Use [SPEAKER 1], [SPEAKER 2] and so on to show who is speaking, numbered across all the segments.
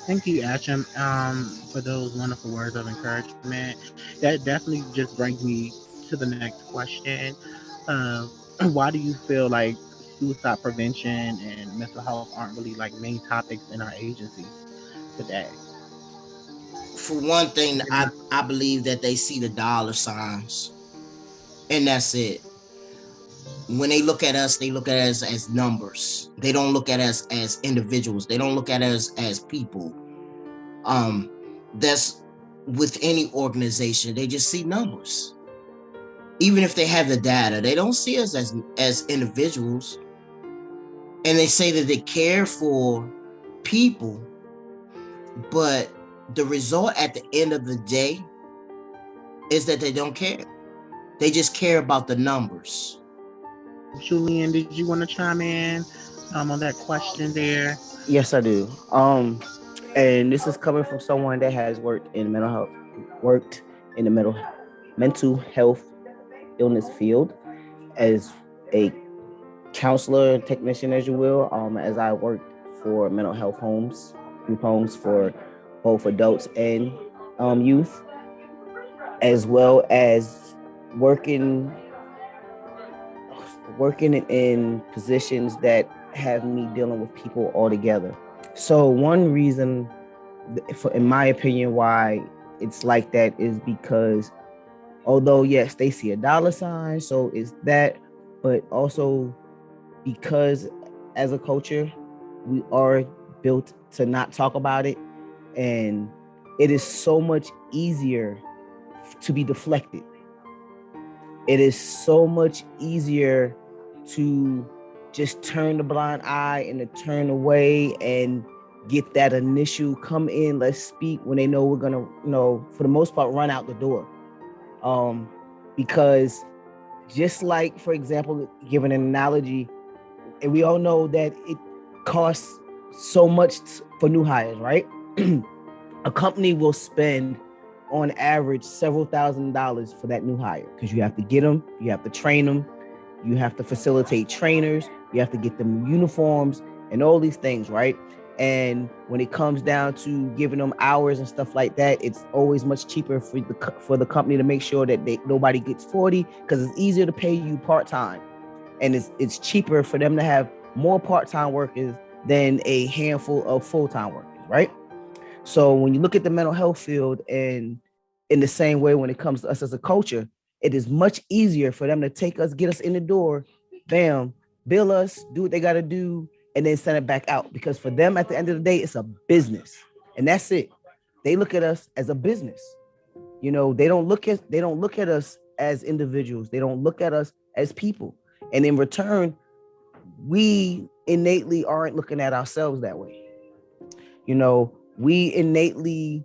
[SPEAKER 1] Thank you, Asham, for those wonderful words of encouragement. That definitely just brings me to the next question. Uh, why do you feel like suicide prevention and mental health aren't really like main topics in our agencies today?
[SPEAKER 2] For one thing,
[SPEAKER 1] Maybe.
[SPEAKER 2] I believe that they see the dollar signs, and that's it. When they look at us, they look at us as numbers. They don't look at us as individuals. They don't look at us as people. Um, that's with any organization. They just see numbers. Even if they have the data, they don't see us as individuals. And they say that they care for people, but the result at the end of the day is that they don't care. They just care about the numbers.
[SPEAKER 1] Julian, did you want to chime in on that question there?
[SPEAKER 3] Yes, I do. And this is coming from someone that has worked in the mental health illness field as a counselor, technician, as you will. As I worked for mental health group homes for both adults and youth, as well as working working in positions that have me dealing with people altogether. So one reason, in my opinion, why it's like that is because although yes, they see a dollar sign, so is that, but also because as a culture, we are built to not talk about it, and it is so much easier to be deflected. It is so much easier to just turn the blind eye and to turn away and get that initial come in, let's speak, when they know we're gonna, for the most part, run out the door. Um, because just like, for example, giving an analogy, and we all know that it costs so much for new hires, right? A company will spend on average several $1,000s for that new hire because you have to get them, you have to train them, you have to facilitate trainers, you have to get them uniforms and all these things, right? And when it comes down to giving them hours and stuff like that, it's always much cheaper for the company to make sure that nobody gets 40, because it's easier to pay you part-time, and it's cheaper for them to have more part-time workers than a handful of full-time workers, right? So when you look at the mental health field, and in the same way when it comes to us as a culture, it is much easier for them to take us, get us in the door, bam, bill us, do what they got to do, and then send it back out. Because for them, at the end of the day, it's a business, and that's it. They look at us as a business. They don't look at us as individuals. They don't look at us as people. And in return, we innately aren't looking at ourselves that way. We innately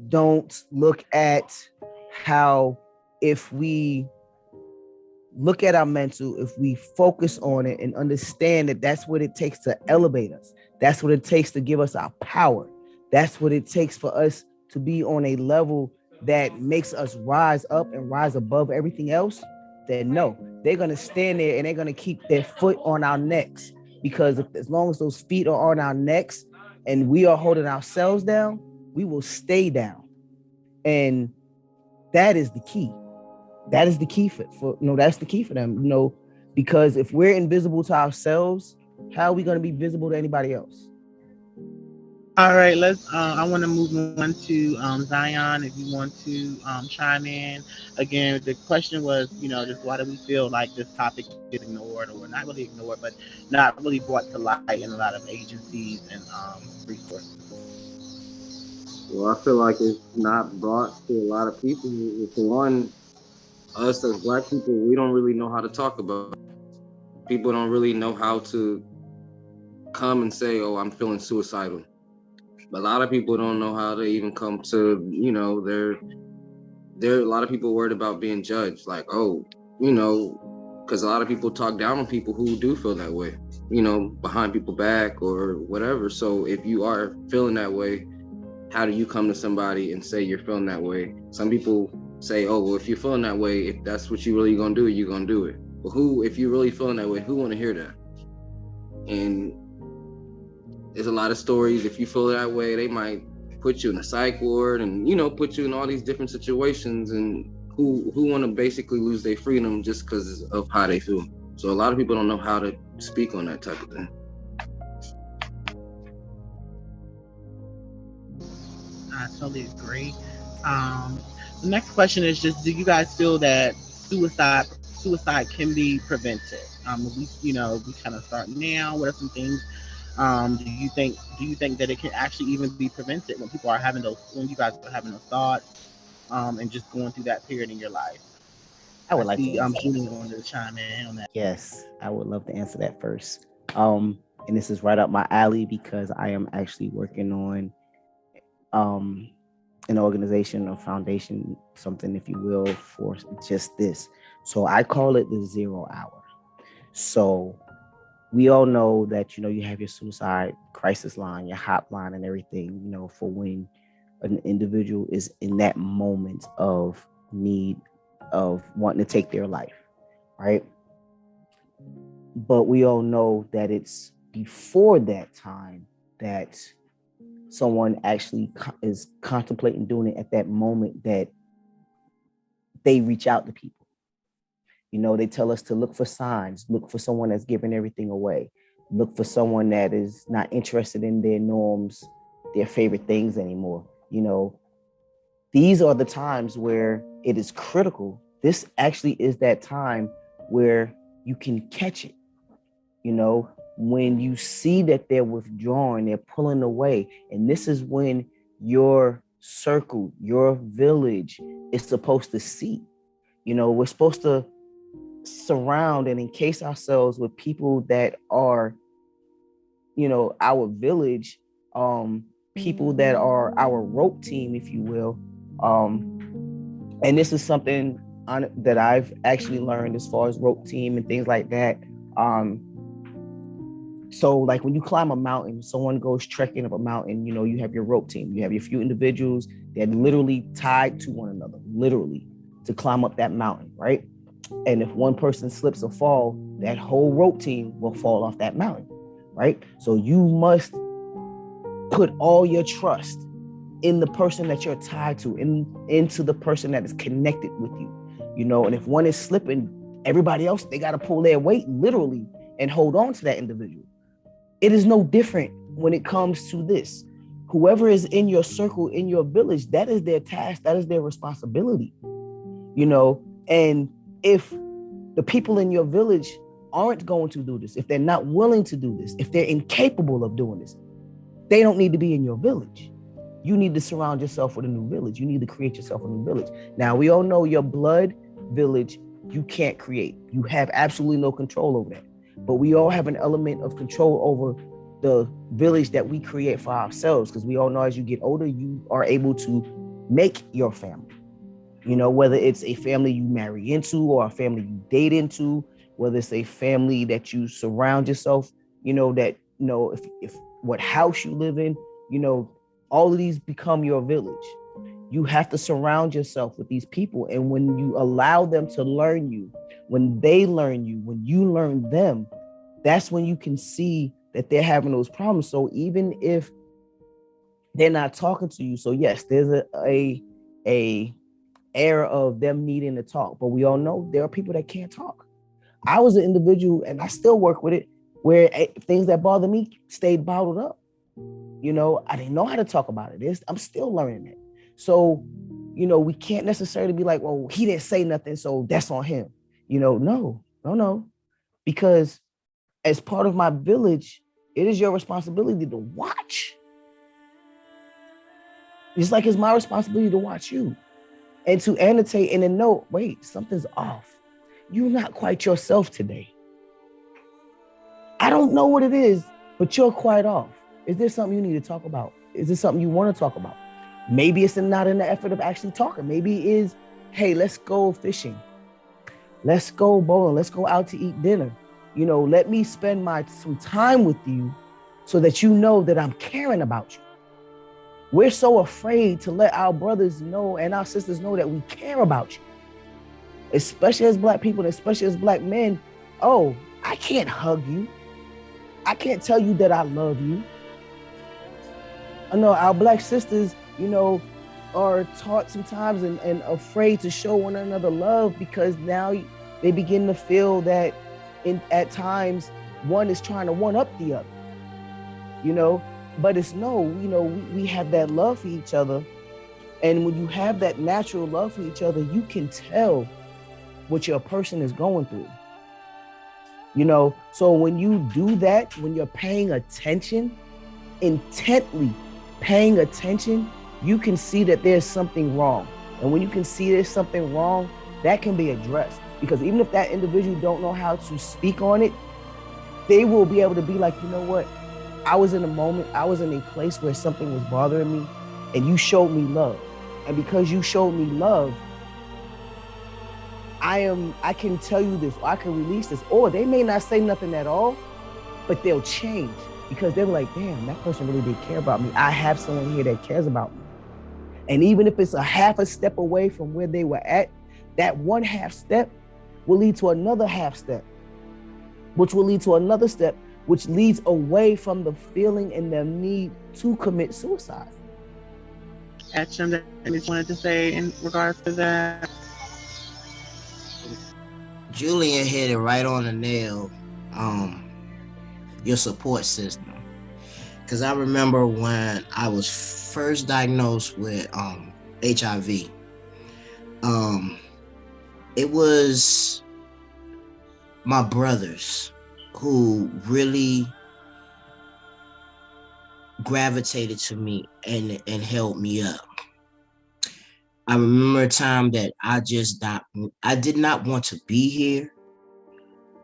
[SPEAKER 3] don't look at how, if we look at our mental, if we focus on it and understand that that's what it takes to elevate us, that's what it takes to give us our power, that's what it takes for us to be on a level that makes us rise up and rise above everything else, then no, they're going to stand there and they're going to keep their foot on our necks. Because as long as those feet are on our necks and we are holding ourselves down, we will stay down. And that is the key. That is the key that's the key for them, because if we're invisible to ourselves, how are we going to be visible to anybody else?
[SPEAKER 1] All right, let's. I want to move on to Zion. If you want to chime in again, the question was, just why do we feel like this topic is ignored, or not really ignored, but not really brought to light in a lot of agencies and resources.
[SPEAKER 4] Well, I feel like it's not brought to a lot of people. For one, us as Black people, we don't really know how to talk about it. People don't really know how to come and say, "Oh, I'm feeling suicidal." A lot of people don't know how to even come to, there are a lot of people worried about being judged. Like, oh, because a lot of people talk down on people who do feel that way, behind people's back or whatever. So if you are feeling that way, how do you come to somebody and say you're feeling that way? Some people say, oh, well, if you're feeling that way, if that's what you really gonna do, you're gonna do it. But if you're really feeling that way, who want to hear that? And there's a lot of stories. If you feel that way, they might put you in a psych ward and, you know, put you in all these different situations, and who want to basically lose their freedom just because of how they feel. So a lot of people don't know how to speak on that type of thing.
[SPEAKER 1] I totally agree. The next question is just: do you guys feel that suicide can be prevented? We kind of start now. What are some things? Do you think that it can actually even be prevented when people are having those when you guys are having those thoughts, and just going through that period in your life?
[SPEAKER 3] I
[SPEAKER 1] I
[SPEAKER 3] would like to
[SPEAKER 1] see
[SPEAKER 3] answer that.
[SPEAKER 1] Julie wanted to chime in on that.
[SPEAKER 3] Yes, I would love to answer that first. And this is right up my alley because I am actually working on um an organization or foundation, something if you will, for just this. So I call it the 0 hour. So we all know that you have your suicide crisis line, your hotline, and everything. For when an individual is in that moment of need of wanting to take their life, right? But we all know that it's before that time that someone actually is contemplating doing it at that moment that they reach out to people. They tell us to look for signs, look for someone that's giving everything away, look for someone that is not interested in their norms, their favorite things anymore. These are the times where it is critical. This actually is that time where you can catch it. When you see that they're withdrawing, they're pulling away. And this is when your circle, your village is supposed to see. We're supposed to surround and encase ourselves with people that are, our village, people that are our rope team, if you will. And this is something that I've actually learned as far as rope team and things like that. So like when you climb a mountain, someone goes trekking up a mountain, you have your rope team, you have your few individuals that literally tied to one another, literally, to climb up that mountain, right? And if one person slips or fall, that whole rope team will fall off that mountain, right? So you must put all your trust in the person that you're tied to, into the person that is connected with you, and if one is slipping, everybody else, they got to pull their weight literally and hold on to that individual. It is no different when it comes to this. Whoever is in your circle, in your village, that is their task, that is their responsibility, and if the people in your village aren't going to do this, if they're not willing to do this, if they're incapable of doing this, they don't need to be in your village. You need to surround yourself with a new village. You need to create yourself a new village. Now, we all know your blood village, you can't create. You have absolutely no control over that. But we all have an element of control over the village that we create for ourselves, because we all know as you get older, you are able to make your family. Whether it's a family you marry into or a family you date into, whether it's a family that you surround yourself, if what house you live in, all of these become your village. You have to surround yourself with these people. And when you allow them to learn you, when they learn you, when you learn them, that's when you can see that they're having those problems. So even if they're not talking to you, so yes, there's a era of them needing to talk, but we all know there are people that can't talk. I was an individual, and I still work with it, where things that bother me stayed bottled up. I didn't know how to talk about it. I'm still learning it. So, we can't necessarily be like, well, he didn't say nothing, so that's on him. No. Because as part of my village, it is your responsibility to watch. Just like it's my responsibility to watch you and to annotate and to know, wait, something's off. You're not quite yourself today. I don't know what it is, but you're quite off. Is there something you need to talk about? Is there something you want to talk about? Maybe it's not in the effort of actually talking. Maybe it is, hey, let's go fishing. Let's go bowling. Let's go out to eat dinner. Let me spend some time with you so that you know that I'm caring about you. We're so afraid to let our brothers know and our sisters know that we care about you, especially as Black people, and especially as Black men. Oh, I can't hug you. I can't tell you that I love you. know our black sisters, are taught sometimes and afraid to show one another love because now they begin to feel that at times one is trying to one up the other, you know. But it's no, we have that love for each other. And when you have that natural love for each other, you can tell what your person is going through. So when you do that, when you're paying attention, intently paying attention, you can see that there's something wrong. And when you can see there's something wrong, that can be addressed. Because even if that individual don't know how to speak on it, they will be able to be like, you know what? I was in a moment, I was in a place where something was bothering me, and you showed me love. And because you showed me love, I can tell you this, or I can release this, or they may not say nothing at all, but they'll change because they're like, damn, that person really did care about me. I have someone here that cares about me. And even if it's a half a step away from where they were at, that one half step will lead to another half step, which will lead to another step, which leads away from the feeling and the need to commit suicide.
[SPEAKER 1] Action that I just wanted to say in regards to that.
[SPEAKER 2] Julian hit it right on the nail. Your support system. Because I remember when I was first diagnosed with HIV, it was my brothers who really gravitated to me and held me up. I remember a time that I did not want to be here.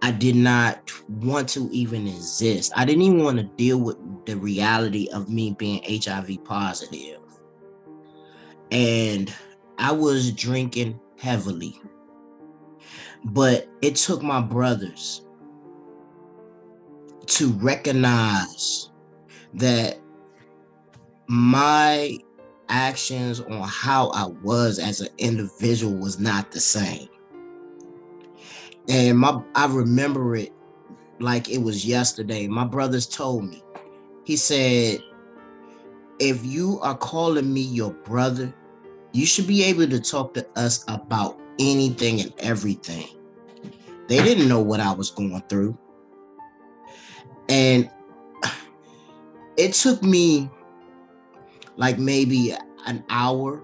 [SPEAKER 2] I did not want to even exist. I didn't even want to deal with the reality of me being HIV positive. And I was drinking heavily. But it took my brothers to recognize that my actions on how I was as an individual was not the same. And I remember it like it was yesterday. My brothers told me, he said, if you are calling me your brother, you should be able to talk to us about anything and everything. They didn't know what I was going through. And it took me like maybe an hour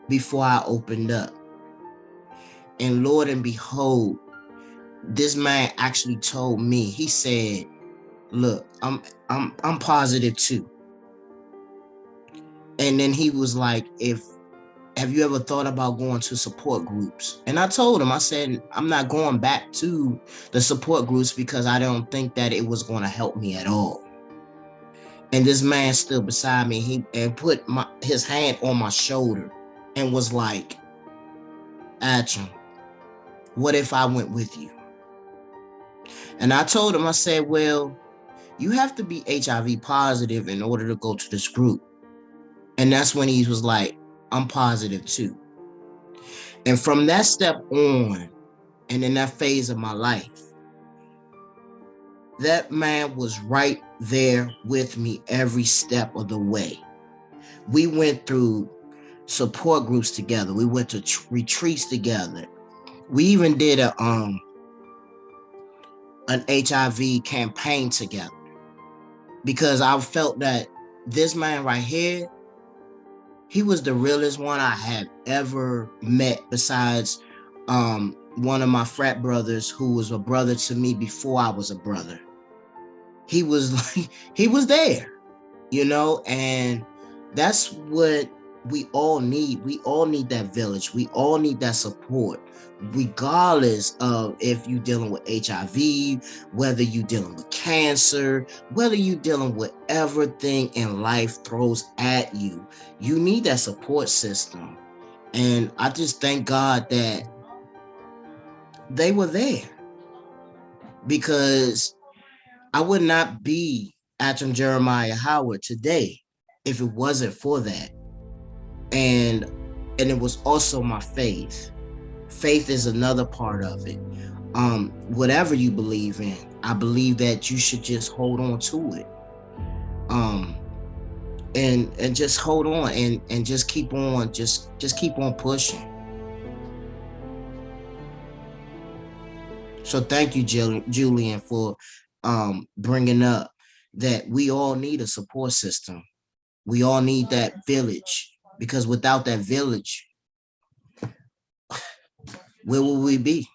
[SPEAKER 2] before I opened up. And Lord and behold, this man actually told me, he said, look, I'm positive too. And then he was like, have you ever thought about going to support groups? And I told him, I said, I'm not going back to the support groups because I don't think that it was going to help me at all. And this man stood beside me and put his hand on my shoulder and was like, Atcham, what if I went with you? And I told him, I said, well, you have to be HIV positive in order to go to this group. And that's when he was like, I'm positive too. And from that step on, and in that phase of my life, that man was right there with me every step of the way. We went through support groups together. We went to retreats together. We even did an HIV campaign together because I felt that this man right here, he was the realest one I had ever met besides one of my frat brothers who was a brother to me before I was a brother. He was like, he was there, and that's what we all need. We all need that village. We all need that support, regardless of if you're dealing with HIV, whether you're dealing with cancer, whether you're dealing with everything in life throws at you. You need that support system. And I just thank God that they were there, because I would not be Atcham Jeremiah Howard today if it wasn't for that. And it was also my faith. Faith is another part of it. Whatever you believe in, I believe that you should just hold on to it. and just hold on and just keep on, just keep on pushing. So thank you, Julian, for bringing up that we all need a support system. We all need that village, because without that village, where will we be?